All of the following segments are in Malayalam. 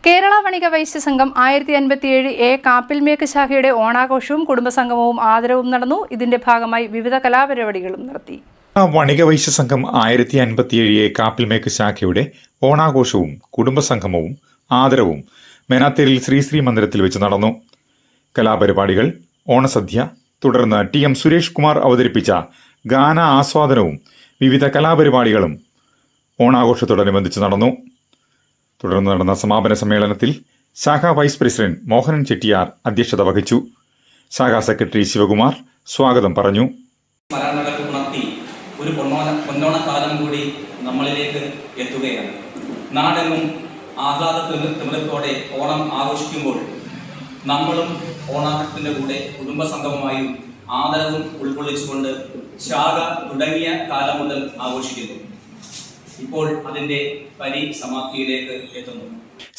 കേരള വണിക വൈശ്യ സംഘം 1057A കാപ്പിൽമേക്ക് ശാഖയുടെ ഓണാഘോഷവും കുടുംബസംഗമവും ആദരവും നടന്നു. ഇതിന്റെ ഭാഗമായി വിവിധ കലാപരിപാടികളും നടത്തി. വണിക വൈശ്യ സംഘം 1057A കാപ്പിൽമേക്ക് ശാഖയുടെ ഓണാഘോഷവും കുടുംബസംഗമവും ആദരവും മേനാത്തേരിൽ ശ്രീ മന്ദിരത്തിൽ വെച്ച് നടന്നു. കലാപരിപാടികൾ, ഓണസദ്യ, തുടർന്ന് TM സുരേഷ് കുമാർ അവതരിപ്പിച്ച ഗാന ആസ്വാദനവും വിവിധ കലാപരിപാടികളും ഓണാഘോഷത്തോടനുബന്ധിച്ച് നടന്നു. തുടർന്ന് നടന്ന സമാപന സമ്മേളനത്തിൽ ശാഖാ വൈസ് പ്രസിഡന്റ് മോഹനൻ ചെട്ടിയാർ അധ്യക്ഷത വഹിച്ചു. ശാഖാ സെക്രട്ടറി ശിവകുമാർ സ്വാഗതം പറഞ്ഞു. ഒരു പൊന്നോണക്കാലം കൂടി നമ്മളിലേക്ക് എത്തുകയാണ്. നാടെങ്ങും ആഹ്ലാദത്തോടെ ഓണം ആഘോഷിക്കുമ്പോൾ നമ്മളും ഓണാഘോഷത്തിന്റെ കൂടെ കുടുംബസംഗമമായും ആദരവും ഉൾക്കൊള്ളിച്ചുകൊണ്ട് ശാഖ തുടങ്ങിയ കാലം മുതൽ ആഘോഷിക്കുന്നു. ഇപ്പോൾ അതിന്റെ പരിസമാപ്തിയിലേക്ക് എത്തുന്നു.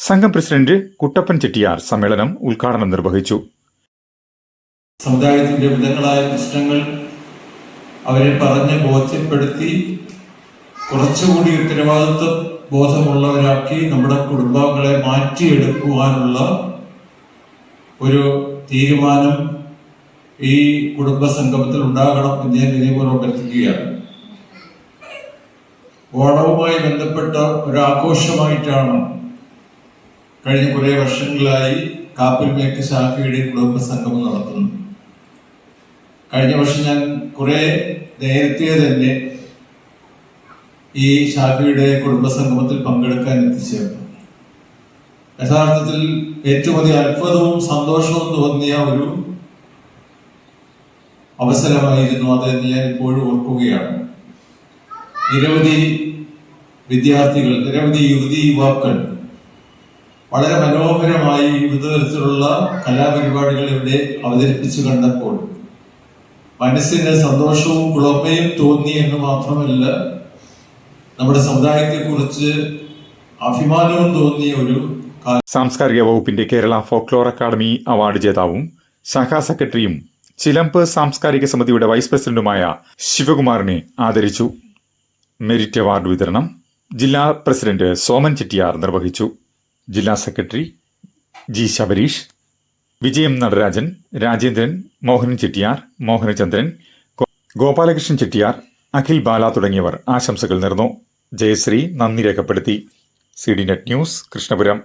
സംഘം പ്രസിഡന്റ് കുട്ടപ്പൻ ചെട്ടിയാർ സമ്മേളനം ഉദ്ഘാടനം നിർവഹിച്ചു. സമുദായത്തിന്റെ വിധങ്ങളായ പ്രശ്നങ്ങൾ അവരെ പറഞ്ഞ് ബോധ്യപ്പെടുത്തി കുറച്ചുകൂടി ഉത്തരവാദിത്വ ബോധമുള്ളവരാക്കി നമ്മുടെ കുടുംബാംഗങ്ങളെ മാറ്റിയെടുക്കുവാനുള്ള ഒരു തീരുമാനം ഈ കുടുംബസംഗമത്തിൽ ഉണ്ടാകണം എന്ന് ഞാൻ വിനയപൂർവ്വം അഭ്യർത്ഥിക്കുകയാണ്. ഓണവുമായി ബന്ധപ്പെട്ട ഒരാഘോഷമായിട്ടാണ് കഴിഞ്ഞ കുറേ വർഷങ്ങളായി കാപ്പിൽമേക്ക് ശാഖയുടെ കുടുംബസംഗമം നടത്തുന്നത്. കഴിഞ്ഞ വർഷം ഞാൻ കുറെ നേരത്തെ തന്നെ ഈ ശാഖയുടെ കുടുംബസംഗമത്തിൽ പങ്കെടുക്കാൻ എത്തിച്ചേർന്നു. യഥാർത്ഥത്തിൽ ഏറ്റവും അധികം അത്ഭുതവും സന്തോഷവും തോന്നിയ ഒരു അവസരമായിരുന്നു അതെന്ന് ഞാൻ ഇപ്പോഴും ഓർക്കുകയാണ്. നിരവധി വിദ്യാർത്ഥികൾ, നിരവധി യുവതി യുവാക്കൾ വളരെ മനോഹരമായി വിവിധ തരത്തിലുള്ള കലാപരിപാടികൾ ഇവിടെ അവതരിപ്പിച്ചു കണ്ടപ്പോൾ മനസ്സിന് സന്തോഷവും കുളിർമയും തോന്നി എന്ന് മാത്രമല്ല നമ്മുടെ സമുദായത്തെക്കുറിച്ച് അഭിമാനവും തോന്നിയ ഒരു സാംസ്കാരിക വകുപ്പിന്റെ കേരള ഫോക്ലോർ അക്കാദമി അവാർഡ് ജേതാവും ശാഖാ സെക്രട്ടറിയും ചിലമ്പ് സാംസ്കാരിക സമിതിയുടെ വൈസ് പ്രസിഡന്റുമായ ശിവകുമാറിനെ ആദരിച്ചു. മെരിറ്റ് അവാർഡ് വിതരണം ജില്ലാ പ്രസിഡന്റ് സോമൻ ചെട്ടിയാർ നിർവഹിച്ചു. ജില്ലാ സെക്രട്ടറി ജി ശബരീഷ്, വിജയം നടരാജൻ, രാജേന്ദ്രൻ, മോഹനൻ ചെട്ടിയാർ, മോഹനചന്ദ്രൻ, ഗോപാലകൃഷ്ണൻ ചെട്ടിയാർ, അഖിൽ ബാല തുടങ്ങിയവർ ആശംസകൾ നേർന്നു. ജയശ്രീ നന്ദി രേഖപ്പെടുത്തി. CDNet news, Krishnapuram.